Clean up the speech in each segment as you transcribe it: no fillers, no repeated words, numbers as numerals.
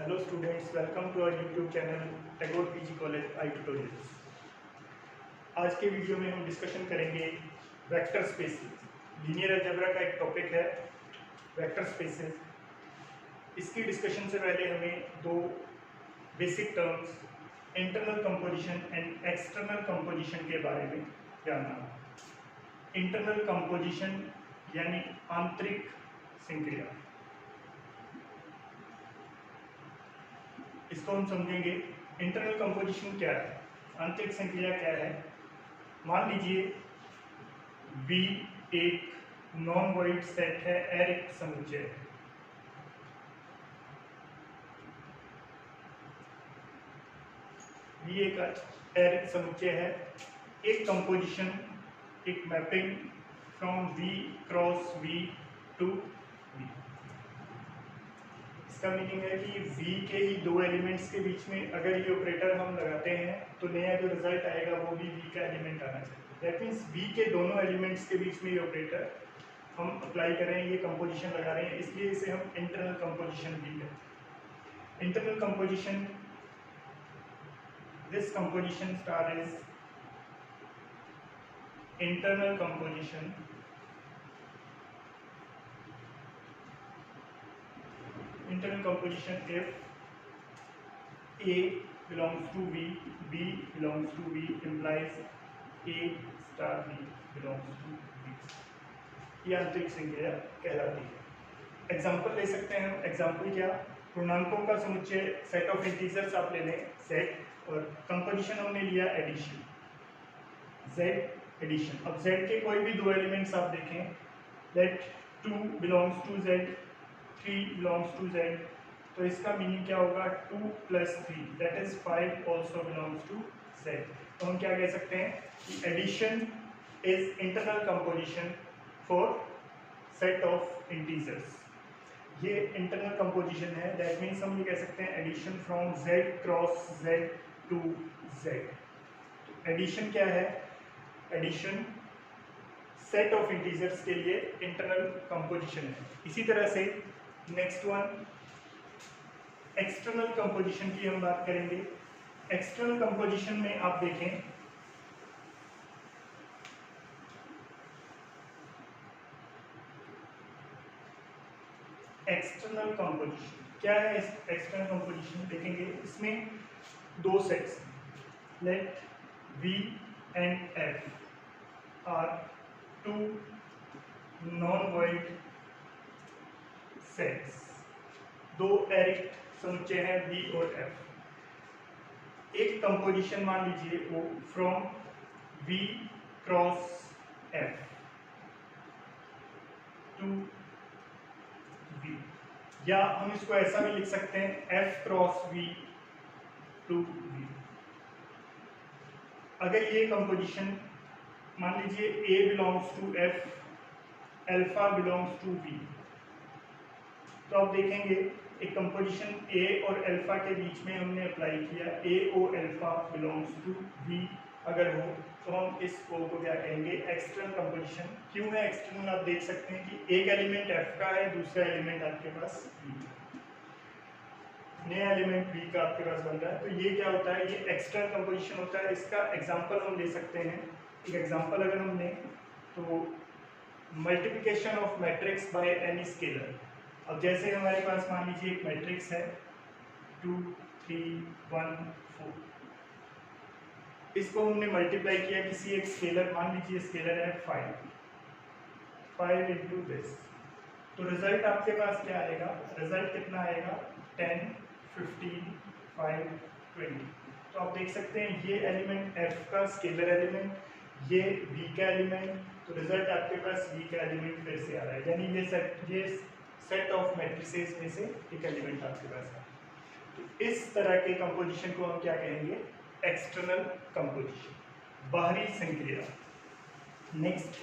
Hello students, welcome to our YouTube channel Tagore PG college I tutorials. आज के video में हम डिस्कशन करेंगे वेक्टर स्पेसेस। लीनियर अलजेब्रा का एक टॉपिक है वेक्टर स्पेसेस। इसकी डिस्कशन से पहले हमें दो basic terms internal composition and external composition के बारे में जानना है। इंटरनल कंपोजिशन यानी आंतरिक संक्रिया, इसको हम समझेंगे। इंटरनल कंपोजिशन क्या है, आंतरिक संक्रिया क्या है। मान लीजिए V एक नॉन वॉइड सेट है, एरिक्त समुच्चय है। V एक एरिक्त समुच्चय है। एक कंपोजिशन, एक mapping from V cross V to V। इसका मीनिंग है कि V के ही दो एलिमेंट्स के बीच में अगर ये ऑपरेटर हम लगाते हैं तो नया जो रिजल्ट आएगा वो भी V का एलिमेंट आना चाहिए। दैट मीन्स V के दोनों एलिमेंट्स के बीच में ये ऑपरेटर हम अप्लाई कर रहे हैं, ये कंपोजिशन लगा रहे हैं, इसलिए इसे हम इंटरनल कंपोजिशन भी कहते हैं। Internal composition, this composition star is internal composition internal composition if A belongs to V, B belongs to V implies A star B belongs to V। ये आंतरिक संक्रिया कहलाती है। एग्जाम्पल ले सकते हैं हम। एग्जाम्पल क्या, पूर्णांकों का समुच्चय सेट ऑफ इंटीजर्स आप ले लें सेट, और कंपोजिशन हमने लिया एडिशन, Z एडिशन। अब Z के कोई भी दो एलिमेंट्स आप देखें, late 2 belongs to Z, 3 belongs to Z, तो इसका मीनिंग क्या होगा, 2 + 3 that is 5 also belongs to Z। तो हम क्या कह सकते हैं कि addition is internal composition for set of integers. ये इंटरनल कंपोजिशन है। दैट मीन्स हम ये कह सकते हैं addition from Z cross Z to Z। Addition क्या है, एडिशन सेट ऑफ इंटीजर्स के लिए इंटरनल कंपोजिशन है। इसी तरह से नेक्स्ट वन एक्सटर्नल कंपोजिशन की हम बात करेंगे। एक्सटर्नल कंपोजिशन में आप देखें, एक्सटर्नल कंपोजिशन क्या है। एक्सटर्नल कंपोजिशन देखेंगे, इसमें दो sets, let V and F are two non void sets. दो एरिक्त समुच्चय हैं V और F। एक कंपोजिशन मान लीजिए वो from V cross F to V, या हम इसको ऐसा भी लिख सकते हैं F cross V to V। अगर ये कंपोजिशन मान लीजिए A belongs to F, alpha belongs to V, तो आप देखेंगे एक कंपोजिशन A और अल्फा के बीच में हमने अप्लाई किया, A और अल्फा बिलोंग्स टू V अगर हो तो हम इस O को क्या कहेंगे, एक्सटर्नल कंपोजिशन। क्यों है एक्सटर्नल, आप देख सकते हैं कि एक एलिमेंट F का है, दूसरा एलिमेंट आपके पास V, नया एलिमेंट V का आपके पास बन रहा है, तो ये क्या होता है, ये एक्सटर्नल कंपोजिशन होता है। इसका एग्जांपल हम ले सकते हैं। एक एग्जांपल अगर हम लें तो multiplication of matrix by any scalar. अब जैसे हमारे पास मान लीजिए एक मैट्रिक्स है 2 3 1 4, इसको हमने मल्टीप्लाई किया किसी एक स्केलर, मान लीजिए स्केलर है 5 इंटू दिस, तो रिजल्ट आपके पास क्या आएगा, रिजल्ट कितना आएगा, 10 15 5 20। तो आप देख सकते हैं ये एलिमेंट F का स्केलर एलिमेंट, ये V का एलिमेंट, तो रिजल्ट आपके पास V का एलिमेंट फिर से आ रहा है, यानी ये सेट ऑफ मैट्रिसेस में से एक एलिमेंट आपके पास है। तो इस तरह के कंपोजिशन को हम क्या कहेंगे, एक्सटर्नल कंपोजिशन, बाहरी संक्रिया। नेक्स्ट,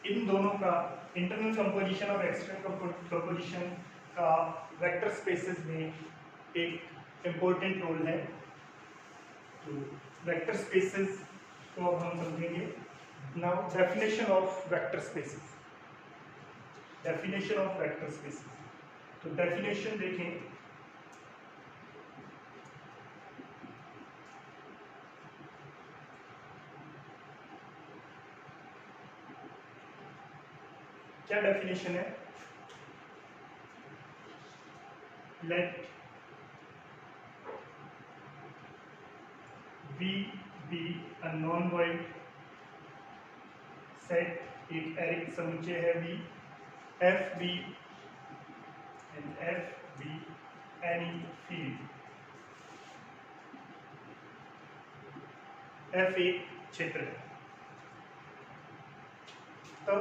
इन दोनों का इंटरनल कंपोजिशन और एक्सटर्नल कंपोजिशन का वेक्टर स्पेसेस में एक इम्पोर्टेंट रोल है। तो वेक्टर स्पेसेस को अब हम समझेंगे। Now definition of vector spaces, definition of vector spaces. तो डेफिनेशन देखें, क्या डेफिनेशन है? Let V be a non-void set, एक एरिक समुच्चय है V, F be and F be any field, F एक क्षेत्र है। तब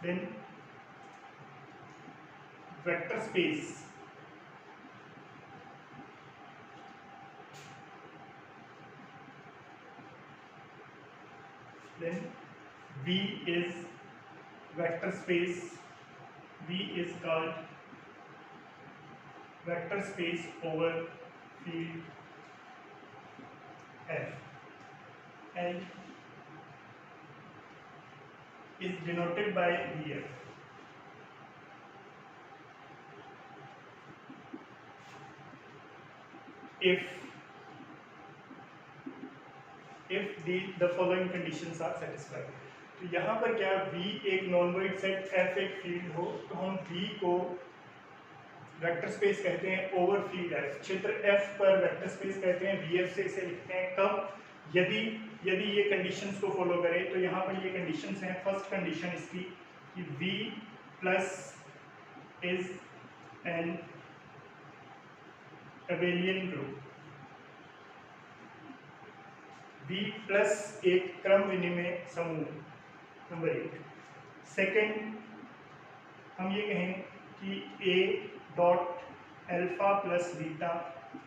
then vector space then V is vector space, V is called vector space over field F, and is denoted by VF. if the following conditions are satisfied, तो यहाँ पर क्या V एक non void set F एक field हो तो हम V को वेक्टर स्पेस कहते हैं ओवर फील्ड F, क्षेत्र F पर वेक्टर स्पेस कहते हैं VF से इसे लिखते हैं कब? यदि ये कंडीशंस को फॉलो करें तो यहाँ पर ये कंडीशंस हैं। फर्स्ट कंडीशन इसकी कि V plus is an Abelian group, V plus एक क्रम विनिमय समूह, नंबर 1। सेकेंड हम ये कहें कि A dot alpha plus beta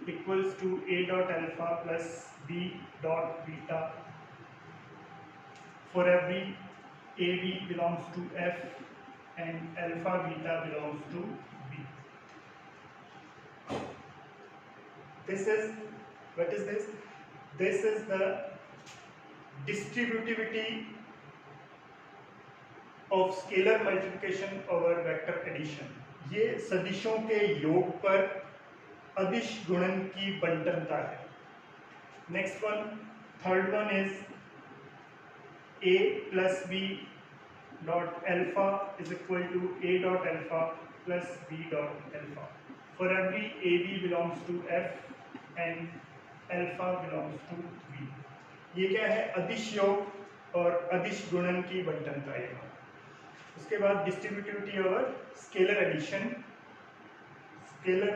equals to A dot alpha plus B dot beta for every AB belongs to F and alpha beta belongs to B. This is, what is this? This is the distributivity of scalar multiplication over vector addition. ये सदिशों के योग पर अदिश गुणन की बंटनता है। Next one, third one is A plus B dot alpha is equal to A dot alpha plus B dot alpha for every AB belongs to F and alpha belongs to B। ये क्या है? अदिश योग और अदिश गुणन की बंटनता है। उसके बाद distributivity over scalar addition, scalar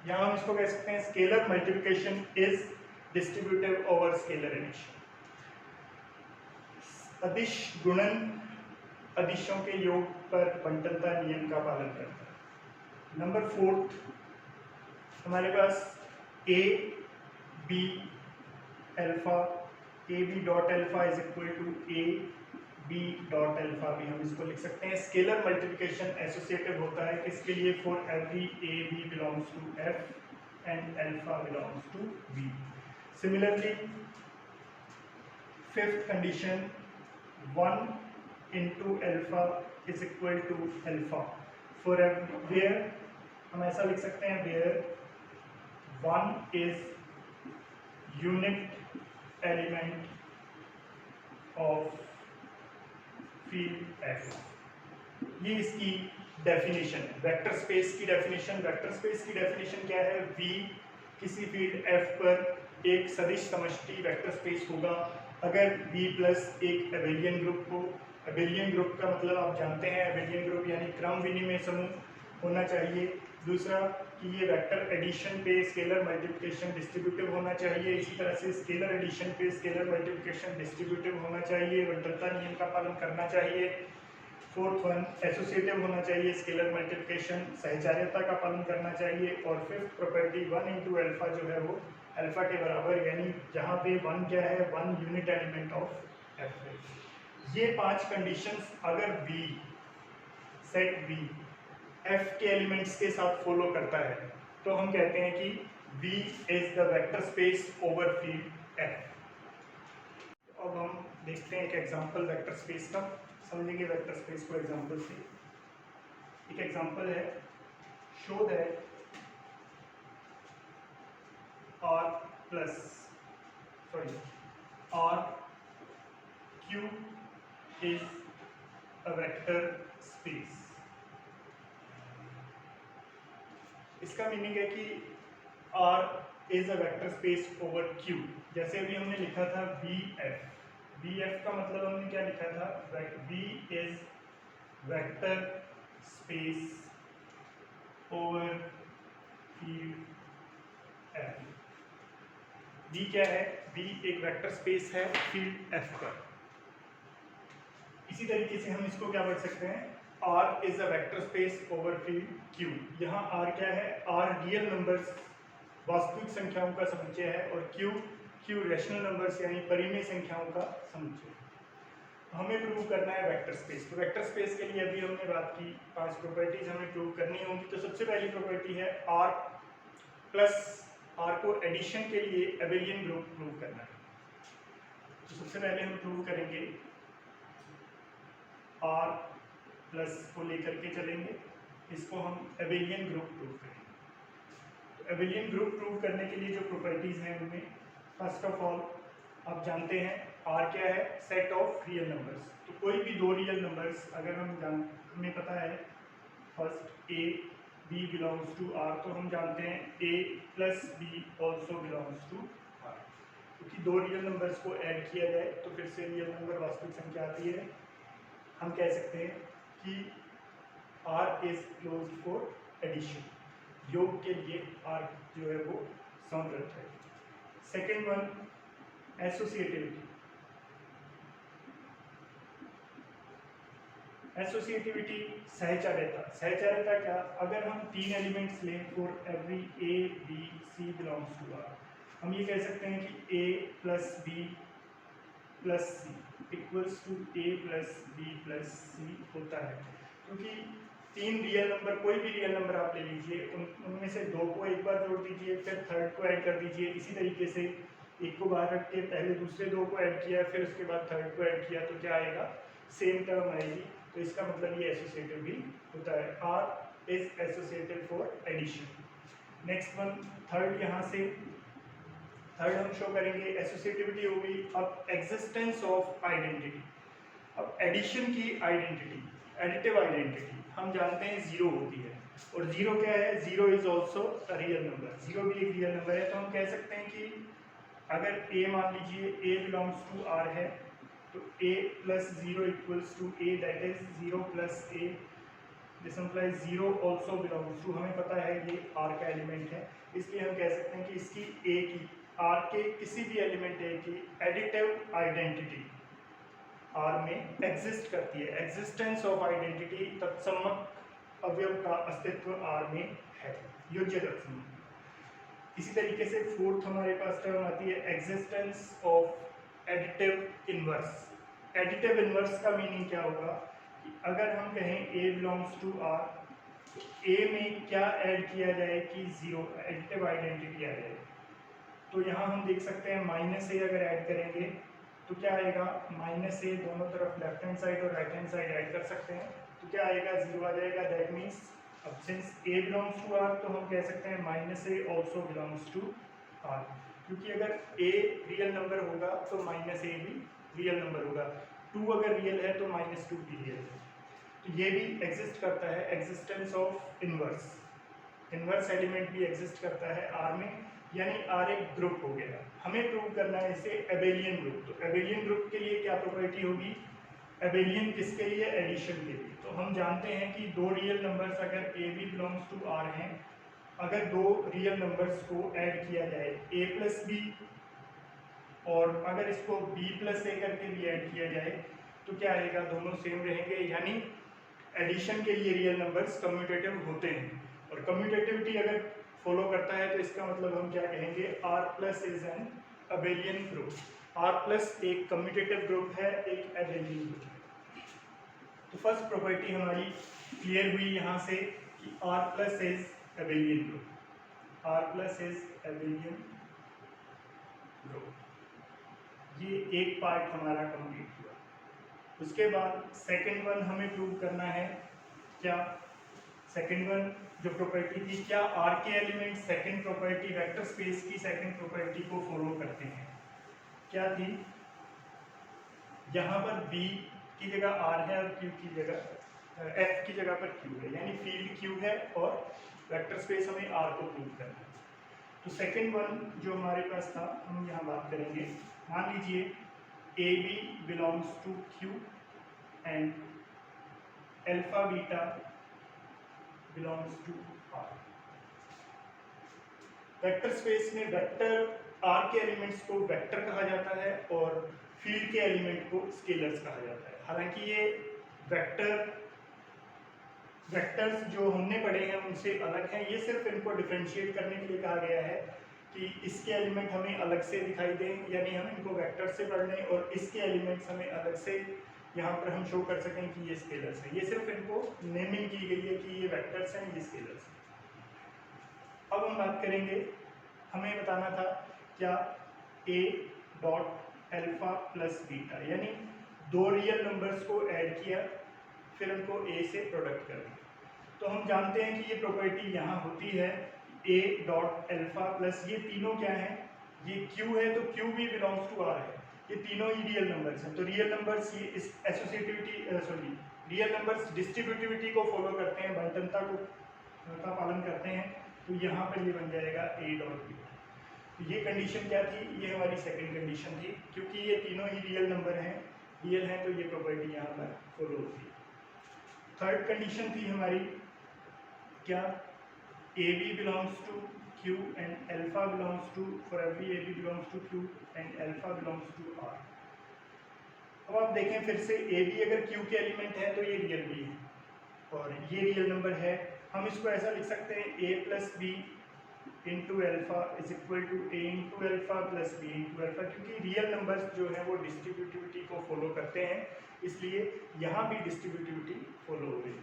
यहाँ हम इसको कह सकते हैं scalar multiplication is distributive over scalar addition. अदिश गुणन अदिशों के योग पर बंटनता नियम का पालन करता है। नंबर 4 हमारे पास A B alpha, A B dot alpha is equal to A B dot alpha भी हम इसको लिख सकते हैं। स्केलर मल्टीप्लिकेशन एसोसिएटिव होता है किसके लिए? For every A B belongs to F and alpha belongs to B. Similarly fifth condition 1 into alpha is equal to alpha for where हम ऐसा लिख सकते हैं where 1 is unit element of field F। ये इसकी डेफिनेशन है, vector space की definition. Vector space की डेफिनेशन क्या है? V किसी फील्ड F पर एक सदिश समष्टि वेक्टर स्पेस होगा अगर V प्लस एक एबेलियन ग्रुप हो। एबेलियन ग्रुप का मतलब आप जानते हैं, एबेलियन ग्रुप यानी क्रम विनिमय समूह होना चाहिए। दूसरा कि ये वेक्टर एडिशन पे स्केलर मल्टीप्लिकेशन डिस्ट्रीब्यूटिव होना चाहिए। इसी तरह से स्केलर एडिशन पे स्केलर मल्टीप्लिकेशन डिस्ट्रीब्यूटिव होना चाहिए, बंटनता नियम का पालन करना चाहिए। फोर्थ वन एसोसिएटिव होना चाहिए, स्केलर मल्टीप्लिकेशन सहचार्यता का पालन करना चाहिए। और फिफ्थ प्रॉपर्टी 1 इंटू अल्फा जो है वो अल्फा के बराबर, यानी जहाँ पे 1 क्या है? 1 यूनिट एलिमेंट ऑफ एफ है। ये 5 कंडीशंस अगर V सेट V F के एलिमेंट्स के साथ फॉलो करता है तो हम कहते हैं कि V is the vector space over field F। अब हम देखते हैं एक एग्जांपल वेक्टर स्पेस का, समझेंगे वेक्टर स्पेस को एग्जांपल से। एक एग्जांपल है, show that R Q is a vector space. इसका मीनिंग है कि R is a vector space over Q। जैसे अभी हमने लिखा था VF, VF का मतलब हमने क्या लिखा था, V is vector space over field F। V क्या है, V एक वेक्टर स्पेस है फील्ड F पर। इसी तरीके से हम इसको क्या पढ़ सकते हैं, R is a vector space over field Q। यहाँ R क्या है, R रियल नंबर्स वास्तविक संख्याओं का समुच्चय है और Q रैशनल नंबर्स यानी परिमेय संख्याओं का समुच्चय। हमें प्रूव करना है वेक्टर स्पेस। तो वेक्टर स्पेस के लिए अभी हमने बात की 5 प्रॉपर्टीज हमें प्रूव करनी होंगी। तो सबसे पहली प्रॉपर्टी है R प्लस R को एडिशन के लिए एबेलियन ग्रुप प्रूव करना है। तो सबसे पहले हम प्रूव करेंगे R प्लस को लेकर के चलेंगे, इसको हम एबेलियन ग्रुप प्रूव करेंगे। तो एबेलियन ग्रुप प्रूव करने के लिए जो प्रॉपर्टीज हैं उनमें फर्स्ट ऑफ ऑल आप जानते हैं R क्या है, सेट ऑफ रियल नंबर्स। तो कोई भी दो रियल नंबर्स अगर हमें पता है first A B belongs to R, तो हम जानते हैं A plus B also belongs to R। क्योंकि दो रियल नंबर्स को ऐड किया जाए तो फिर से रियल नंबर वास्तविक संख्या आती है। हम कह सकते हैं कि R is close for addition, योग के लिए R जो है वो समवर्त है। Second one associativity. एसोसिएटिविटी सहचार्यता। सहचार्यता क्या, अगर हम तीन एलिमेंट्स लें for every A B C belongs to R, हम ये कह सकते हैं कि A plus B plus C equals to A plus B plus C होता है। क्योंकि तीन रियल नंबर, कोई भी रियल नंबर आप ले लीजिए, उनमें से दो को एक बार जोड़ दीजिए, फिर थर्ड को ऐड कर दीजिए, इसी तरीके से एक को बाहर रख के पहले दूसरे दो को ऐड किया, फिर उसके बाद थर्ड को ऐड किया, तो क्या आएगा, सेम टर्म आएगी। तो इसका मतलब ये एसोसिएटिव भी होता है। R is associative for addition. Next one third, यहाँ से थर्ड हम शो करेंगे एसोसिएटिविटी होगी। अब एग्जिस्टेंस ऑफ आइडेंटिटी। अब एडिशन की आइडेंटिटी, एडिटिव आइडेंटिटी हम जानते हैं जीरो होती है, और जीरो क्या है, zero is also a real number. Zero भी एक रियल नंबर है। तो हम कह सकते हैं कि अगर A मान लीजिए A बिलोंग्स टू R है, तो A plus zero equals to A, that is zero plus A। This implies zero also belongs to, हमें पता है ये R का एलिमेंट है, इसलिए हम कह सकते हैं कि इसकी A की, R के किसी भी एलिमेंट A की एडिटिव आइडेंटिटी R में एग्जिस्ट करती है। एग्जिस्टेंस ऑफ आइडेंटिटी, तत्समक अवयव का अस्तित्व R में है, योज्य तत्समक। इसी तरीके से फोर्थ हमारे पास टर्म आती है existence of additive inverse. Additive inverse का मीनिंग क्या होगा, कि अगर हम कहें A बिलोंग्स टू R, तो A में क्या ऐड किया जाए कि जीरो, एडिटिव आइडेंटिटी आ जाए। तो यहाँ हम देख सकते हैं माइनस A अगर ऐड करेंगे तो क्या आएगा, माइनस A दोनों तरफ लेफ्ट हैंड साइड और राइट हैंड साइड ऐड कर सकते हैं, तो क्या आएगा, जीरो आ जाएगा। दैट मीन्स अब since A belongs to R, तो हम कह सकते हैं minus A also belongs to R। क्योंकि अगर A रियल नंबर होगा तो माइनस A भी रियल नंबर होगा, टू अगर रियल है तो माइनस टू भी रियल है। तो ये भी एग्जिस्ट करता है, existence of inverse. Inverse element भी एग्जिस्ट करता है R में, यानी R एक ग्रुप हो गया। हमें प्रूव करना है इसे एबेलियन ग्रुप। तो एबेलियन ग्रुप के लिए क्या प्रॉपर्टी होगी, एबेलियन किसके लिए, एडिशन के लिए। तो हम जानते हैं कि दो रियल नंबर्स अगर A B belongs to R हैं, अगर दो रियल नंबर्स को ऐड किया जाए A प्लस B, और अगर इसको B प्लस A करके भी ऐड किया जाए, तो क्या आएगा, दोनों सेम रहेंगे। यानी एडिशन के लिए रियल नंबर्स कम्यूटेटिव होते हैं, और कम्यूटेटिविटी अगर फॉलो करता है तो इसका मतलब हम क्या कहेंगे, R plus is an abelian group. R plus एक कम्यूटेटिव ग्रुप है, एक एबेलियन ग्रुप है। तो फर्स्ट प्रॉपर्टी हमारी क्लियर हुई यहाँ से कि R plus is Abelian group. R plus is Abelian group. ये एक पार्ट हमारा कंप्लीट हुआ। उसके बाद सेकेंड वन हमें प्रूव करना है। क्या सेकेंड वन जो प्रॉपर्टी थी, क्या R के element second property, vector space की सेकेंड प्रॉपर्टी को फॉलो करते हैं। क्या थी, यहाँ पर B की जगह R है और Q की जगह F की जगह पर Q है, यानी फील्ड Q है और वेक्टर स्पेस हमें R को प्रूव करना है। तो सेकेंड वन जो हमारे पास था हम यहाँ बात करेंगे। मान लीजिए AB belongs to Q and alpha beta belongs to R। Vector space में वेक्टर R के एलिमेंट्स को वेक्टर कहा जाता है और फील्ड के एलिमेंट को स्केलर्स कहा जाता है। हालांकि ये वेक्टर्स जो हमने पढ़े हैं उनसे अलग हैं, ये सिर्फ इनको डिफरेंशिएट करने के लिए कहा गया है कि इसके एलिमेंट हमें अलग से दिखाई दें, यानी हम इनको वेक्टर से पढ़ लें और इसके एलिमेंट्स हमें अलग से यहाँ पर हम शो कर सकें कि ये स्केलर्स हैं। ये सिर्फ इनको नेमिंग की गई है कि ये वेक्टर्स हैं, ये स्केलर्स हैं। अब हम बात करेंगे, हमें बताना था क्या A dot alpha plus beta, यानी दो रियल नंबर्स को ऐड किया फिर उनको A से प्रोडक्ट कर दिया। तो हम जानते हैं कि ये प्रॉपर्टी यहाँ होती है A डॉट अल्फा प्लस, ये तीनों क्या हैं, ये Q है तो Q भी बिलोंग्स टू R है, ये तीनों ही रियल नंबर्स हैं। तो रियल नंबर्स ये इस एसोसिएटिविटी रियल नंबर्स डिस्ट्रीब्यूटिविटी को फॉलो करते हैं, बंटनता का पालन करते हैं। तो यहाँ पर ये बन जाएगा A डॉट बीटा। तो ये कंडीशन क्या थी, ये हमारी सेकंड कंडीशन थी, क्योंकि ये तीनों ही रियल नंबर हैं, रियल हैं, तो ये प्रॉपर्टी यहाँ पर फॉलो होती है। थर्ड कंडीशन थी हमारी क्या, AB belongs to Q and alpha belongs to, for every AB belongs to Q and alpha belongs to R। अब आप देखें फिर से AB अगर Q के एलिमेंट है तो ये रियल भी है और ये रियल नंबर है। हम इसको ऐसा लिख सकते हैं A plus B into alpha is equal to A into alpha plus B into alpha, क्योंकि रियल नंबर्स जो है वो डिस्ट्रीब्यूटिविटी को फॉलो करते हैं, इसलिए यहाँ भी डिस्ट्रीब्यूटिविटी फॉलो हो गई।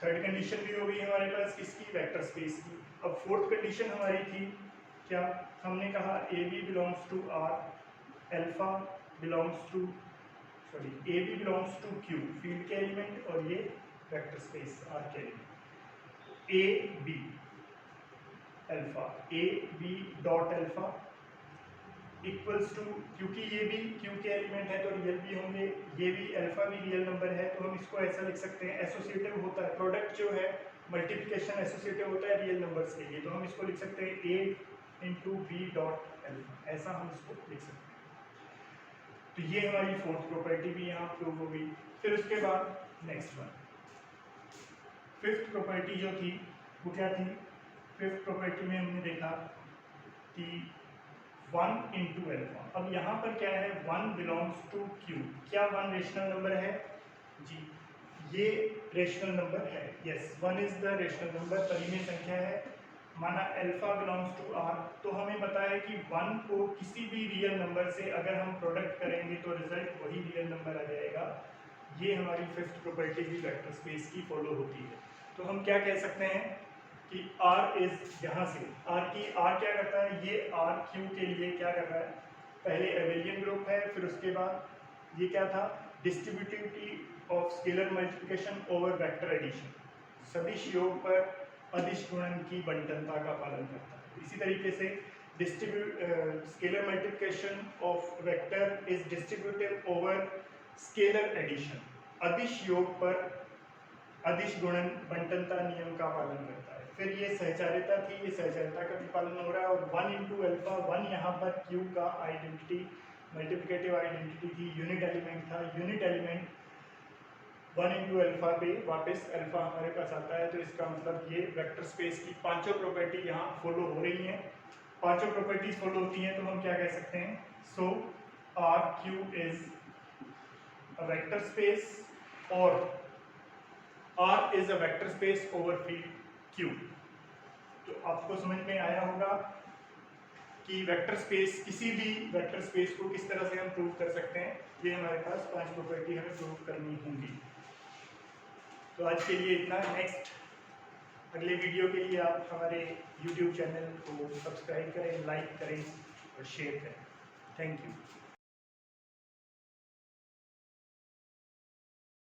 थर्ड कंडीशन भी हो गई हमारे पास किसकी, वेक्टर स्पेस की। अब फोर्थ कंडीशन हमारी थी क्या, हमने कहा AB belongs to R, alpha belongs to AB belongs to Q field के एलिमेंट और ये वेक्टर स्पेस R के element. AB alpha AB dot alpha equals to, क्योंकि ये भी Q के एलिमेंट है तो रियल भी होंगे, ये भी अल्फा भी रियल नंबर है, तो हम इसको ऐसा लिख सकते हैं, एसोसिएटिव होता है प्रोडक्ट जो है, मल्टीप्लिकेशन एसोसिएटिव होता है रियल नंबर्स के लिए, तो हम इसको लिख सकते हैं A into B dot alpha, ऐसा हम इसको लिख सकते हैं। तो ये हमारी फोर्थ प्रॉपर्टी भी यहाँ प्रूव हो गई। फिर उसके बाद नेक्स्ट वन, फिफ्थ प्रॉपर्टी जो थी वो क्या थी, फिफ्थ प्रॉपर्टी में हमने देखा कि 1 इंटू अल्फा। अब यहाँ पर क्या है, 1 बिलोंग्स टू Q, क्या 1 रेशनल नंबर है जी, ये रेशनल नंबर है, yes 1 is the rational number, परिमेय संख्या है। माना अल्फा बिलोंग्स टू R, तो हमें पता है कि 1 को किसी भी रियल नंबर से अगर हम प्रोडक्ट करेंगे तो रिजल्ट वही रियल नंबर आ जाएगा। ये हमारी फिफ्थ प्रॉपर्टी भी वेक्टर स्पेस की फॉलो होती है। तो हम क्या कह सकते हैं कि R इज, यहाँ से R क्या करता है, ये R Q के लिए क्या कर रहा है, पहले एबेलियन ग्रुप है, फिर उसके बाद ये क्या था, distributivity of scalar multiplication over vector addition, सदिश योग पर अदिश गुणन की बंटनता का पालन करता है। इसी तरीके से scalar multiplication of vector is distributive over scalar addition, अदिश योग पर अदिश गुणन बंटनता नियम का पालन करता है। फिर ये सहचारिता थी, ये सहचारिता का भी पालन हो रहा है, और 1 इंटू अल्फा, 1 यहाँ पर Q का आइडेंटिटी, मल्टीप्लिकेटिव आइडेंटिटी थी, यूनिट एलिमेंट था, यूनिट एलिमेंट 1 इंटू अल्फा पे वापस अल्फा हमारे पास आता है। तो इसका मतलब ये वेक्टर स्पेस की पांचों प्रॉपर्टी यहाँ फॉलो हो रही हैं, पांचों प्रॉपर्टीज फॉलो होती हैं, तो हम क्या कह सकते हैं, सो RQ is a vector space और R is a vector space over field Q। तो आपको समझ में आया होगा कि वेक्टर स्पेस, किसी भी वेक्टर स्पेस को किस तरह से हम प्रूव कर सकते हैं। ये हमारे पास 5 प्रॉपर्टी हमें प्रूव करनी होंगी। तो आज के लिए इतना। नेक्स्ट अगले वीडियो के लिए आप हमारे YouTube चैनल को सब्सक्राइब करें, लाइक करें और शेयर करें। Thank you.